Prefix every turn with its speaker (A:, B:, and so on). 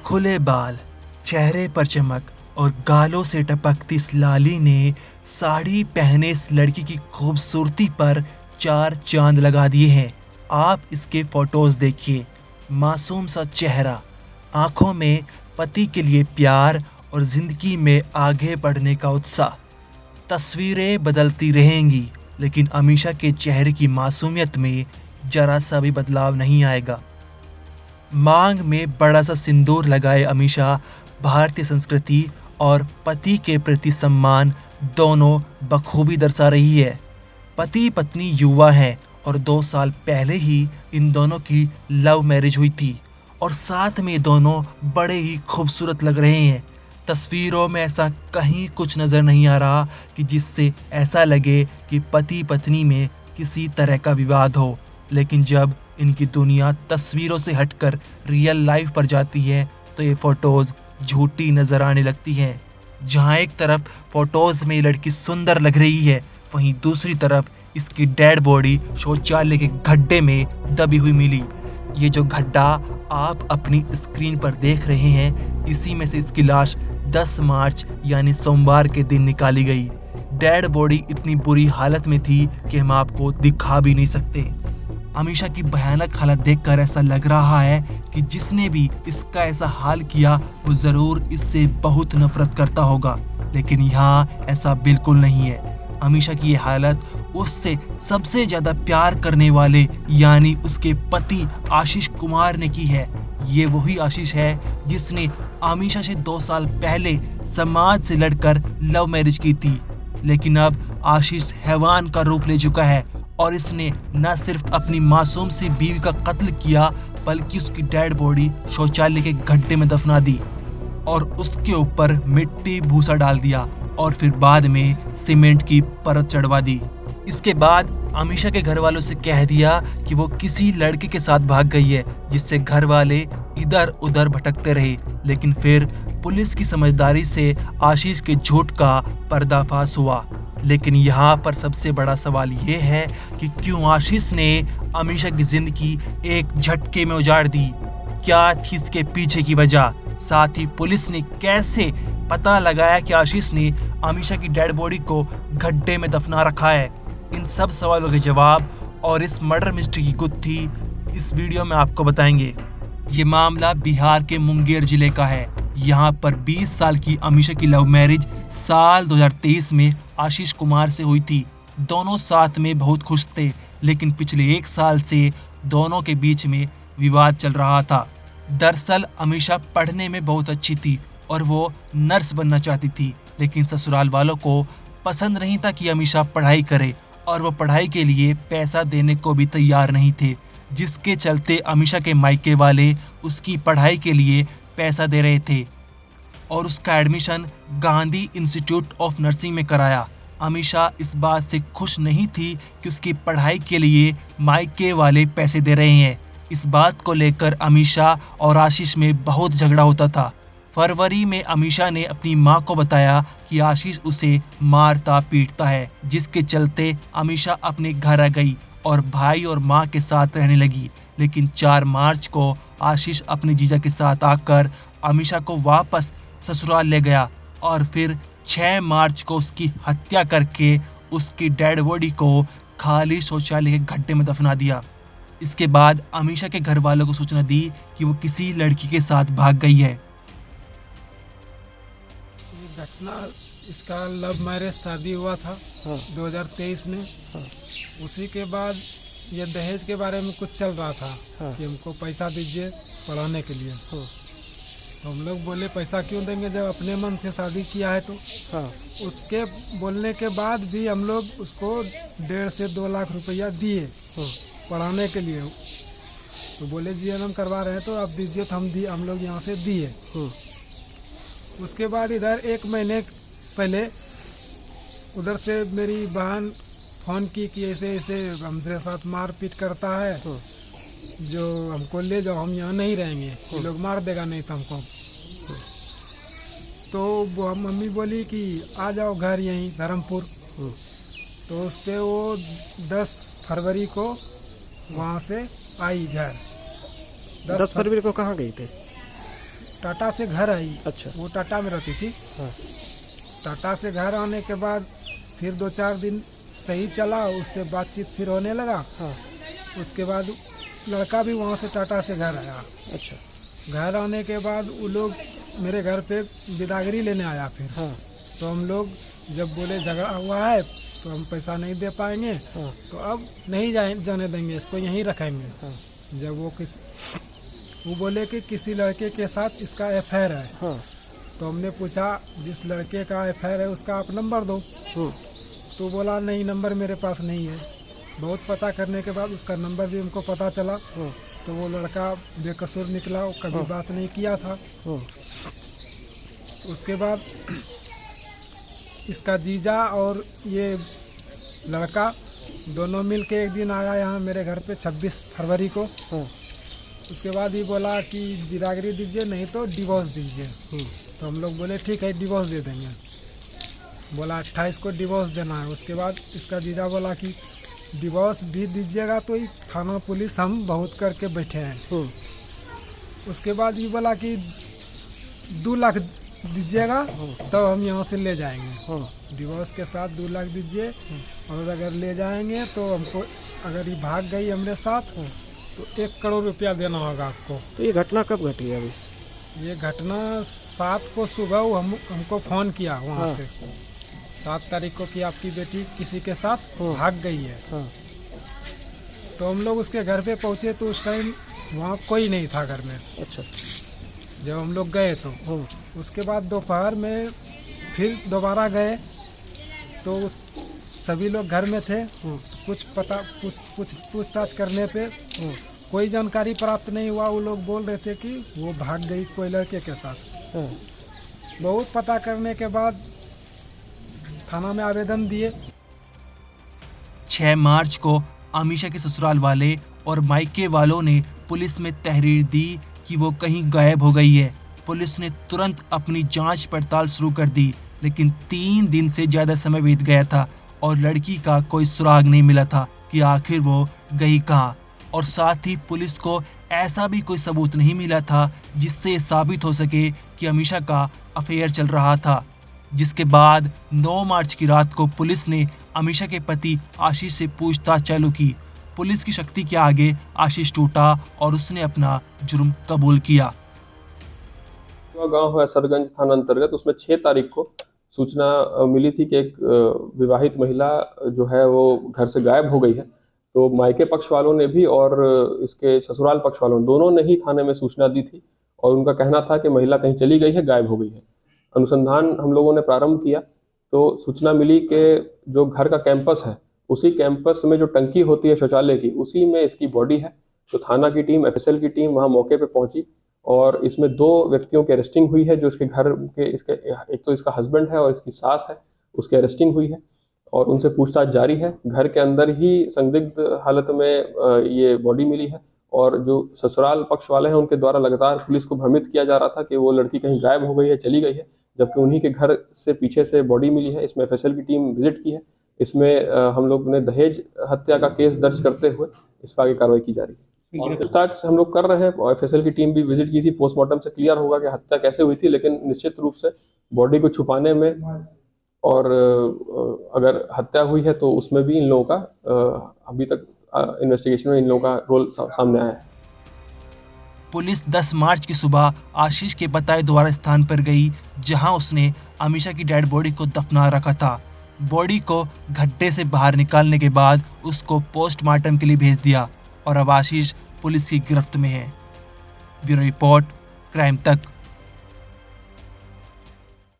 A: खुले बाल, चेहरे पर चमक और गालों से टपकती इस लाली ने साड़ी पहने इस लड़की की खूबसूरती पर 4 चांद लगा दिए हैं। आप इसके फोटोज देखिए, मासूम सा चेहरा, आंखों में पति के लिए प्यार और जिंदगी में आगे बढ़ने का उत्साह। तस्वीरें बदलती रहेंगी, लेकिन अमीषा के चेहरे की मासूमियत में जरा सा भी बदलाव नहीं आएगा। मांग में बड़ा सा सिंदूर लगाए अमीषा भारतीय संस्कृति और पति के प्रति सम्मान दोनों बखूबी दर्शा रही है। पति पत्नी युवा हैं और 2 साल पहले ही इन दोनों की लव मैरिज हुई थी और साथ में दोनों बड़े ही खूबसूरत लग रहे हैं। तस्वीरों में ऐसा कहीं कुछ नज़र नहीं आ रहा कि जिससे ऐसा लगे कि पति पत्नी में किसी तरह का विवाद हो, लेकिन जब इनकी दुनिया तस्वीरों से हटकर रियल लाइफ पर जाती है तो ये फ़ोटोज़ झूठी नज़र आने लगती हैं। जहाँ एक तरफ फ़ोटोज़ में लड़की सुंदर लग रही है, वहीं दूसरी तरफ इसकी डेड बॉडी शौचालय के गड्ढे में दबी हुई मिली। ये जो गड्ढा आप अपनी स्क्रीन पर देख रहे हैं, इसी में से इसकी लाश 10 मार्च यानी सोमवार के दिन निकाली गई। डेड बॉडी इतनी बुरी हालत में थी कि हम आपको दिखा भी नहीं सकते। अमीषा की भयानक हालत देखकर ऐसा लग रहा है कि जिसने भी इसका ऐसा हाल किया वो ज़रूर इससे बहुत नफरत करता होगा, लेकिन यहाँ ऐसा बिल्कुल नहीं है। अमीषा की ये हालत उससे सबसे ज़्यादा प्यार करने वाले यानी उसके पति आशीष कुमार ने की है। ये वही आशीष है जिसने अमीषा से 2 साल पहले समाज से लड़कर लव मैरिज की थी, लेकिन अब आशीष हैवान का रूप ले चुका है और इसने न सिर्फ अपनी मासूम सी बीवी का कत्ल किया बल्कि उसकी डेड बॉडी शौचालय के गड्ढे में दफना दी और उसके ऊपर मिट्टी भूसा डाल दिया और फिर बाद में सीमेंट की परत चढ़वा दी। इसके बाद अमीषा के घर वालों से कह दिया कि वो किसी लड़के के साथ भाग गई है, जिससे घर वाले इधर उधर भटकते रहे। लेकिन फिर पुलिस की समझदारी से आशीष के झूठ का पर्दाफाश हुआ। लेकिन यहाँ पर सबसे बड़ा सवाल ये है कि क्यों आशीष ने अमीषा की जिंदगी एक झटके में उजाड़ दी? क्या थी इसके पीछे की वजह? साथ ही पुलिस ने कैसे पता लगाया कि आशीष ने अमीषा की डेड बॉडी को गड्ढे में दफना रखा है? इन सब सवालों के जवाब और इस मर्डर मिस्ट्री की गुत्थी इस वीडियो में आपको बताएंगे। ये मामला बिहार के मुंगेर जिले का है। यहाँ पर 20 साल की अमीषा की लव मैरिज साल 2023 में आशीष कुमार से हुई थी। दोनों साथ में बहुत खुश थे, लेकिन पिछले 1 साल से दोनों के बीच में विवाद चल रहा था। दरअसल अमीषा पढ़ने में बहुत अच्छी थी और वो नर्स बनना चाहती थी, लेकिन ससुराल वालों को पसंद नहीं था कि अमीषा पढ़ाई करे और वो पढ़ाई के लिए पैसा देने को भी तैयार नहीं थे, जिसके चलते अमीषा के मायके वाले उसकी पढ़ाई के लिए पैसा दे रहे थे और उसका admission Gandhi institute of nursing में कराया। अमीषा इस बात से खुश नहीं थी कि उसकी पढ़ाई के लिए मायके वाले पैसे दे रहे हैं। इस बात को लेकर अमीषा और आशीष में बहुत झगड़ा होता था। फरवरी में अमीषा ने अपनी मां को बताया कि आशीष उसे मारता पीटता है, जिसके चलते अमीषा अपने घर आ गई और भाई और मां के साथ रहने लगी। लेकिन 4 मार्च को आशीष अपने जीजा के साथ आकर अमीषा को वापस ससुराल ले गया और फिर 6 मार्च को उसकी हत्या करके उसकी डेड बॉडी को खाली शौचालय के गड्ढे में दफना दिया। इसके बाद अमीषा के घर वालों को सूचना दी कि वो किसी लड़की के साथ भाग गई है।
B: ये घटना इसका लव मैरिज शादी हुआ था 2023 में। उसी के बाद ये दहेज के बारे में कुछ चल रहा था कि हमको पैसा दीजिए पढ़ाने के लिए। तो हम लोग बोले पैसा क्यों देंगे जब अपने मन से शादी किया है तो। उसके बोलने के बाद भी हम लोग उसको 1.5 से 2 लाख रुपया दिए पढ़ाने के लिए। तो बोले जीएनएम करवा रहे हैं तो आप दीजिए, तो हम लोग यहाँ से दिए। उसके बाद इधर 1 महीने पहले उधर से मेरी बहन फ़ोन की कि ऐसे ऐसे हमसे साथ मारपीट करता है, जो हमको ले जाओ, हम यहाँ नहीं रहेंगे, ये लोग मार देगा नहीं तो हमको। तो वो मम्मी बोली कि आ जाओ घर यहीं धर्मपुर। तो उस पर वो 10 फरवरी को वहाँ से आई घर।
C: 10 फरवरी को कहाँ गए थे?
B: टाटा से घर आई।
C: अच्छा।
B: वो टाटा में रहती थी।
C: हाँ।
B: टाटा से घर आने के बाद फिर 2-4 दिन सही चला, उससे बातचीत फिर होने लगा।
C: हाँ।
B: उसके बाद लड़का भी वहाँ से टाटा से घर आया।
C: अच्छा।
B: घर आने के बाद वो लोग मेरे घर पे बिदागरी लेने आया फिर।
C: हाँ।
B: तो हम लोग जब बोले झगड़ा हुआ है तो हम पैसा नहीं दे पाएंगे,
C: हाँ।
B: तो अब नहीं जाने देंगे, इसको यहीं रखेंगे।
C: हाँ।
B: जब वो बोले कि किसी लड़के के साथ इसका अफेयर है।
C: हाँ।
B: तो हमने पूछा जिस लड़के का अफेयर है उसका आप नंबर दो। तो बोला नहीं, नंबर मेरे पास नहीं है। बहुत पता करने के बाद उसका नंबर भी हमको पता चला। तो वो लड़का बेकसूर निकला, वो कभी बात नहीं किया था। उसके बाद इसका जीजा और ये लड़का दोनों मिल के एक दिन आया यहाँ मेरे घर पे 26 फरवरी को। उसके बाद ही बोला कि बिदागरी दीजिए नहीं तो डिवोर्स दीजिए। तो हम लोग बोले ठीक है, डिवोर्स दे देंगे। बोला 28 को डिवोर्स देना है। उसके बाद इसका जीजा बोला कि डिवोर्स भी दीजिएगा तो थाना पुलिस हम बहुत करके बैठे हैं। उसके बाद ये बोला कि 2 लाख दीजिएगा तब हम यहाँ से ले जाएंगे। डिवोर्स के साथ 2 लाख दीजिए, और अगर ले जाएंगे तो हमको, अगर ये भाग गई हमारे साथ तो 1 करोड़ रुपया देना होगा आपको।
C: तो ये घटना कब घटी है अभी?
B: ये घटना 7 को सुबह हमको फ़ोन किया वहाँ से। 7 तारीख को कि आपकी बेटी किसी के साथ भाग गई है। तो हम लोग उसके घर पे पहुँचे तो उस टाइम वहाँ कोई नहीं था घर में।
C: अच्छा।
B: जब हम लोग गए तो उसके बाद दोपहर में फिर दोबारा गए तो सभी लोग घर में थे। कुछ पूछताछ करने पे कोई जानकारी प्राप्त नहीं हुआ। वो लोग बोल रहे थे कि वो भाग गई कोई लड़के के साथ। बहुत पता करने के बाद थाना में आवेदन दिए।
A: 6 मार्च को अमीषा के ससुराल वाले और मायके वालों ने पुलिस में तहरीर दी कि वो कहीं गायब हो गई है। पुलिस ने तुरंत अपनी जांच पड़ताल शुरू कर दी, लेकिन 3 दिन से ज़्यादा समय बीत गया था और लड़की का कोई सुराग नहीं मिला था कि आखिर वो गई कहाँ। और साथ ही पुलिस को ऐसा भी कोई सबूत नहीं मिला था जिससे ये साबित हो सके कि अमीषा का अफेयर चल रहा था। जिसके बाद 9 मार्च की रात को पुलिस ने अमीषा के पति आशीष से पूछताछ चालू की। पुलिस की शक्ति के आगे आशीष टूटा और उसने अपना जुर्म कबूल किया।
D: गांव है सरगंज थाना अंतर्गत, उसमें 6 तारीख को सूचना मिली थी कि एक विवाहित महिला जो है वो घर से गायब हो गई है। तो मायके पक्ष वालों ने भी और इसके ससुराल पक्ष वालों दोनों ने ही थाने में सूचना दी थी और उनका कहना था कि महिला कहीं चली गई है, गायब हो गई है। अनुसंधान हम लोगों ने प्रारंभ किया तो सूचना मिली कि जो घर का कैंपस है उसी कैंपस में जो टंकी होती है शौचालय की, उसी में इसकी बॉडी है। तो थाना की टीम, एफएसएल की टीम वहाँ मौके पे पहुंची और इसमें 2 व्यक्तियों की अरेस्टिंग हुई है। जो इसके घर के एक तो इसका हस्बैंड है और इसकी सास है, उसकी अरेस्टिंग हुई है और उनसे पूछताछ जारी है। घर के अंदर ही संदिग्ध हालत में ये बॉडी मिली है और जो ससुराल पक्ष वाले हैं उनके द्वारा लगातार पुलिस को भ्रमित किया जा रहा था कि वो लड़की कहीं गायब हो गई है, चली गई है, जबकि उन्हीं के घर से पीछे से बॉडी मिली है। इसमें एफएसएल की टीम विजिट की है। इसमें हम लोग ने दहेज हत्या का केस दर्ज करते हुए इस पर आगे कार्रवाई की जा रही है और पूछताछ हम लोग कर रहे हैं। एफएसएल की टीम भी विजिट की थी। पोस्टमार्टम से क्लियर होगा कि हत्या कैसे हुई थी, लेकिन निश्चित रूप से बॉडी को छुपाने में और अगर हत्या हुई है तो उसमें भी इन लोगों का अभी तक इन्वेस्टिगेशन में इन लोगों का रोल सामने आया है।
A: पुलिस 10 मार्च की सुबह आशीष के बताए द्वारा स्थान पर गई जहां उसने अमीषा की डेड बॉडी को दफना रखा था। बॉडी को गड्ढे से बाहर निकालने के बाद उसको पोस्टमार्टम के लिए भेज दिया और अब आशीष पुलिस की गिरफ्त में है। ब्यूरो रिपोर्ट, क्राइम तक।